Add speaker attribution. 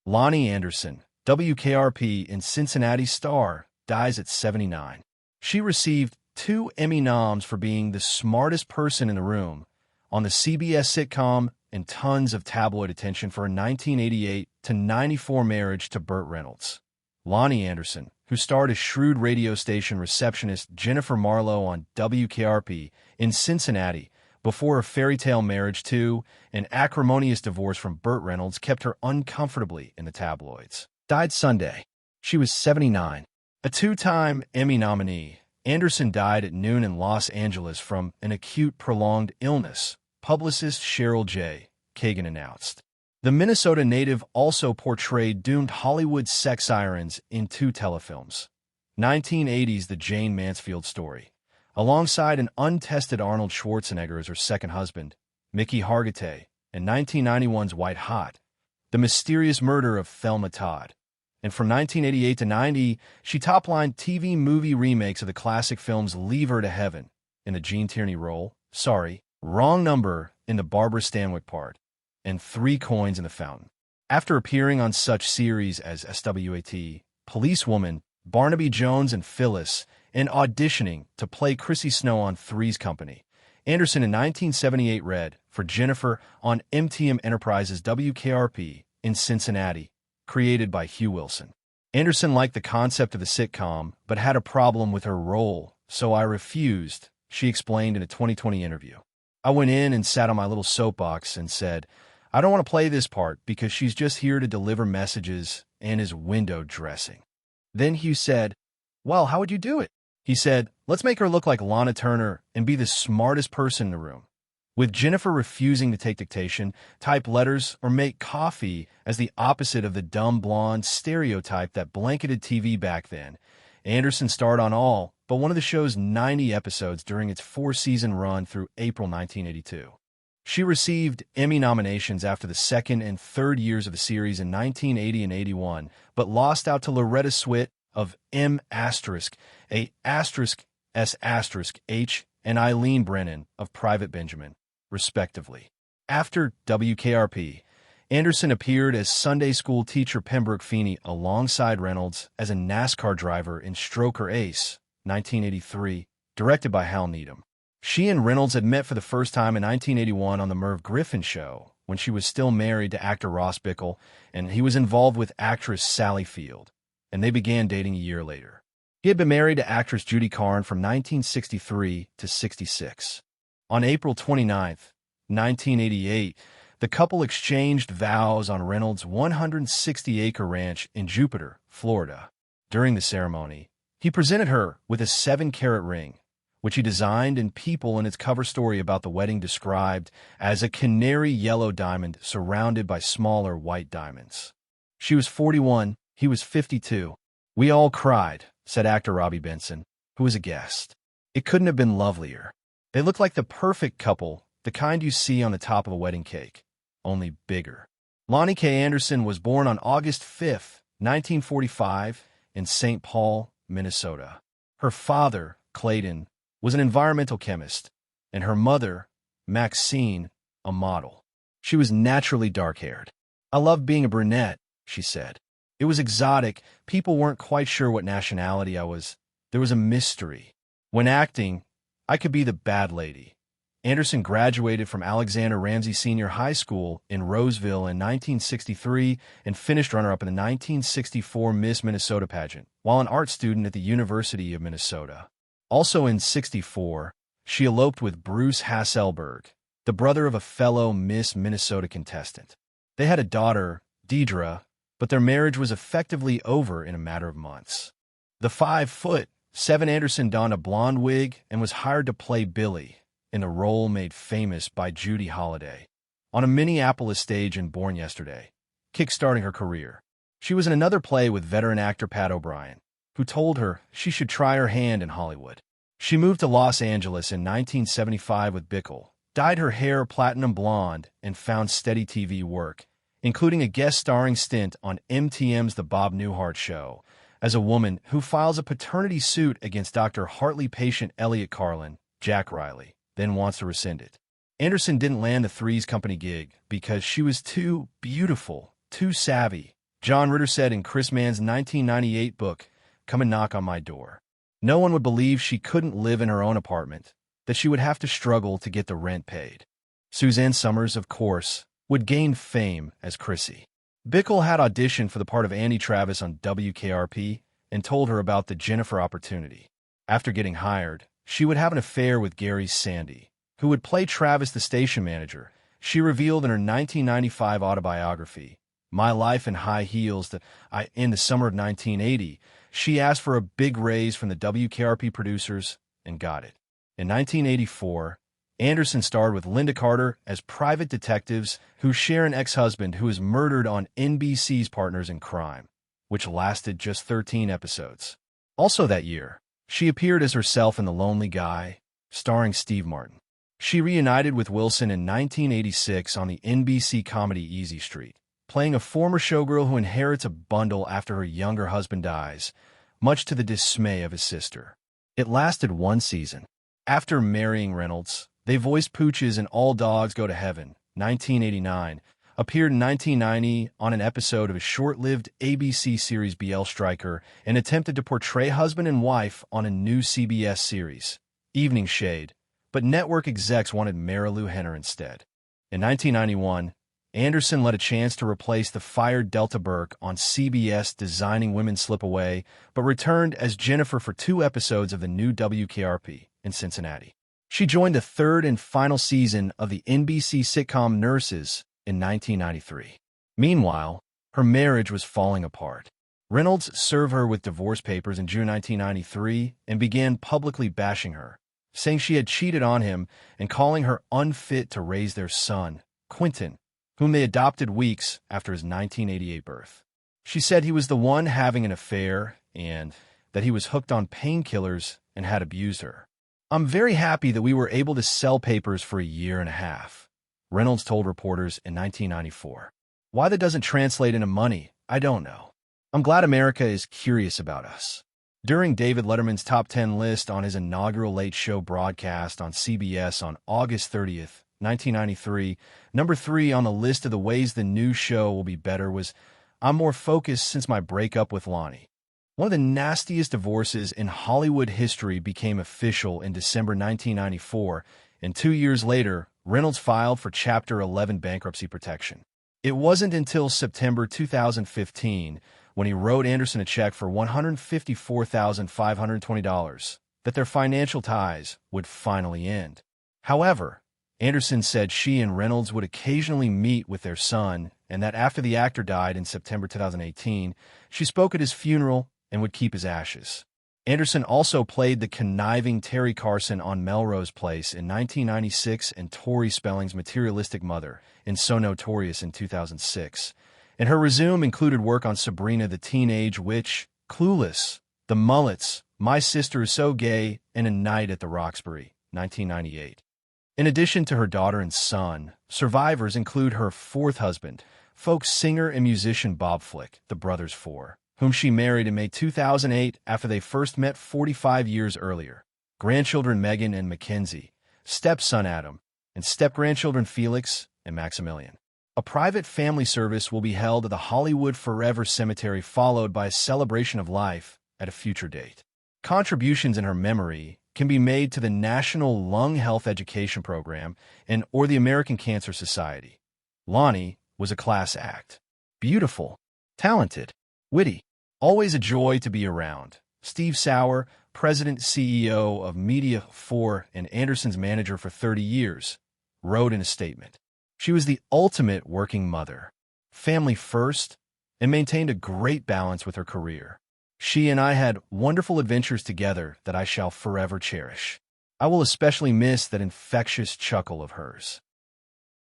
Speaker 1: Loni Anderson, WKRP in Cincinnati star, dies at 79. She received 2 Emmy noms for being the smartest person in the room on the CBS sitcom and tons of tabloid attention for a 1988 to 94 marriage to Burt Reynolds. Loni Anderson, who starred as shrewd radio station receptionist Jennifer Marlowe on WKRP in Cincinnati before a fairy tale marriage to an acrimonious divorce from Burt Reynolds, kept her uncomfortably in the tabloids. Died Sunday. She was 79. A 2-time Emmy nominee, Anderson died at noon in Los Angeles from an acute prolonged illness, publicist Cheryl J. Kagan announced. The Minnesota native also portrayed doomed Hollywood sex sirens in 2 telefilms. 1980's The Jane Mansfield Story, alongside an untested Arnold Schwarzenegger as her second husband, Mickey Hargitay, and 1991's White Hot, The Mysterious Murder of Thelma Todd. And from 1988 to 90, she top-lined TV movie remakes of the classic films Leave Her to Heaven in the Gene Tierney role, Wrong Number in the Barbara Stanwyck part, and 3 Coins in the Fountain. After appearing on such series as SWAT, Policewoman, Barnaby Jones and Phyllis, and auditioning to play Chrissy Snow on Three's Company, Anderson in 1978 read for Jennifer on MTM Enterprises WKRP in Cincinnati, created by Hugh Wilson. Anderson liked the concept of the sitcom, but had a problem with her role, so I refused, she explained in a 2020 interview. I went in and sat on my little soapbox and said, I don't want to play this part because she's just here to deliver messages and is window dressing. Then Hugh said, well, how would you do it? He said, let's make her look like Lana Turner and be the smartest person in the room. With Jennifer refusing to take dictation, type letters, or make coffee as the opposite of the dumb blonde stereotype that blanketed TV back then, Anderson starred on all but one of the show's 90 episodes during its 4-season run through April 1982. She received Emmy nominations after the second and third years of the series in 1980 and 81, but lost out to Loretta Swit of M*, A**, S**H, and Eileen Brennan of Private Benjamin, respectively. After WKRP, Anderson appeared as Sunday school teacher Pembroke Feeney alongside Reynolds as a NASCAR driver in Stroker Ace, 1983, directed by Hal Needham. She and Reynolds had met for the first time in 1981 on The Merv Griffin Show, when she was still married to actor Ross Bickle, and he was involved with actress Sally Field, and they began dating a year later. He had been married to actress Judy Carn from 1963 to 66. On April 29, 1988, the couple exchanged vows on Reynolds' 160-acre ranch in Jupiter, Florida. During the ceremony, he presented her with a 7-carat ring, which he designed in People in its cover story about the wedding described as a canary yellow diamond surrounded by smaller white diamonds. She was 41, he was 52. We all cried, said actor Robbie Benson, who was a guest. It couldn't have been lovelier. They looked like the perfect couple, the kind you see on the top of a wedding cake, only bigger. Loni K. Anderson was born on August 5, 1945, in St. Paul, Minnesota. Her father, Clayton, was an environmental chemist, and her mother, Maxine, a model. She was naturally dark-haired. I loved being a brunette, she said. It was exotic. People weren't quite sure what nationality I was. There was a mystery. When acting, I could be the bad lady. Anderson graduated from Alexander Ramsey Senior High School in Roseville in 1963 and finished runner-up in the 1964 Miss Minnesota pageant, while an art student at the University of Minnesota. Also in '64, she eloped with Bruce Hasselberg, the brother of a fellow Miss Minnesota contestant. They had a daughter, Deidre, but their marriage was effectively over in a matter of months. The 5'7" Anderson donned a blonde wig and was hired to play Billy, in a role made famous by Judy Holliday, on a Minneapolis stage in Born Yesterday, kickstarting her career. She was in another play with veteran actor Pat O'Brien, who told her she should try her hand in Hollywood. She moved to Los Angeles in 1975 with Bickle, dyed her hair platinum blonde, and found steady TV work, including a guest starring stint on MTM's The Bob Newhart Show, as a woman who files a paternity suit against Dr. Hartley patient Elliot Carlin, Jack Riley, then wants to rescind it. Anderson didn't land the Three's Company gig because she was too beautiful, too savvy, John Ritter said in Chris Mann's 1998 book, Come and Knock on My Door. No one would believe she couldn't live in her own apartment, that she would have to struggle to get the rent paid. Suzanne Summers, of course, would gain fame as Chrissy. Bickle had auditioned for the part of Annie Travis on WKRP and told her about the Jennifer opportunity. After getting hired, she would have an affair with Gary Sandy, who would play Travis, the station manager. She revealed in her 1995 autobiography, My Life in High Heels, that in the summer of 1980, she asked for a big raise from the WKRP producers and got it. In 1984, Anderson starred with Linda Carter as private detectives who share an ex-husband who is murdered on NBC's Partners in Crime, which lasted just 13 episodes. Also that year, she appeared as herself in The Lonely Guy, starring Steve Martin. She reunited with Wilson in 1986 on the NBC comedy Easy Street, playing a former showgirl who inherits a bundle after her younger husband dies, much to the dismay of his sister. It lasted one season. After marrying Reynolds, they voiced Pooches in All Dogs Go to Heaven, 1989, appeared in 1990 on an episode of a short-lived ABC series BL Stryker, and attempted to portray husband and wife on a new CBS series, Evening Shade, but network execs wanted Marilu Henner instead. In 1991, Anderson led a chance to replace the fired Delta Burke on CBS Designing Women Slip Away, but returned as Jennifer for 2 episodes of the new WKRP in Cincinnati. She joined the 3rd and final season of the NBC sitcom Nurses in 1993. Meanwhile, her marriage was falling apart. Reynolds served her with divorce papers in June 1993 and began publicly bashing her, saying she had cheated on him and calling her unfit to raise their son, Quentin, whom they adopted weeks after his 1988 birth. She said he was the one having an affair and that he was hooked on painkillers and had abused her. I'm very happy that we were able to sell papers for a year and a half, Reynolds told reporters in 1994. Why that doesn't translate into money, I don't know. I'm glad America is curious about us. During David Letterman's top 10 list on his inaugural Late Show broadcast on CBS on August 30th, 1993, number 3 on the list of the ways the new show will be better was, I'm more focused since my breakup with Loni. One of the nastiest divorces in Hollywood history became official in December 1994, and 2 years later, Reynolds filed for Chapter 11 bankruptcy protection. It wasn't until September 2015, when he wrote Anderson a check for $154,520, that their financial ties would finally end. However, Anderson said she and Reynolds would occasionally meet with their son, and that after the actor died in September 2018, she spoke at his funeral and would keep his ashes. Anderson also played the conniving Terry Carson on Melrose Place in 1996 and Tori Spelling's materialistic mother in So Notorious in 2006. And her resume included work on Sabrina the Teenage Witch, Clueless, The Mullets, My Sister Is So Gay, and A Night at the Roxbury, 1998. In addition to her daughter and son, survivors include her 4th husband, folk singer and musician Bob Flick, the Brothers Four, whom she married in May 2008 after they first met 45 years earlier, grandchildren Megan and Mackenzie, stepson Adam, and step-grandchildren Felix and Maximilian. A private family service will be held at the Hollywood Forever Cemetery, followed by a celebration of life at a future date. Contributions in her memory can be made to the National Lung Health Education Program and or the American Cancer Society. Loni was a class act. Beautiful, talented, witty, always a joy to be around. Steve Sauer, president CEO of Media for and Anderson's manager for 30 years, wrote in a statement, "She was the ultimate working mother, family first, and maintained a great balance with her career. She and I had wonderful adventures together that I shall forever cherish. I will especially miss that infectious chuckle of hers."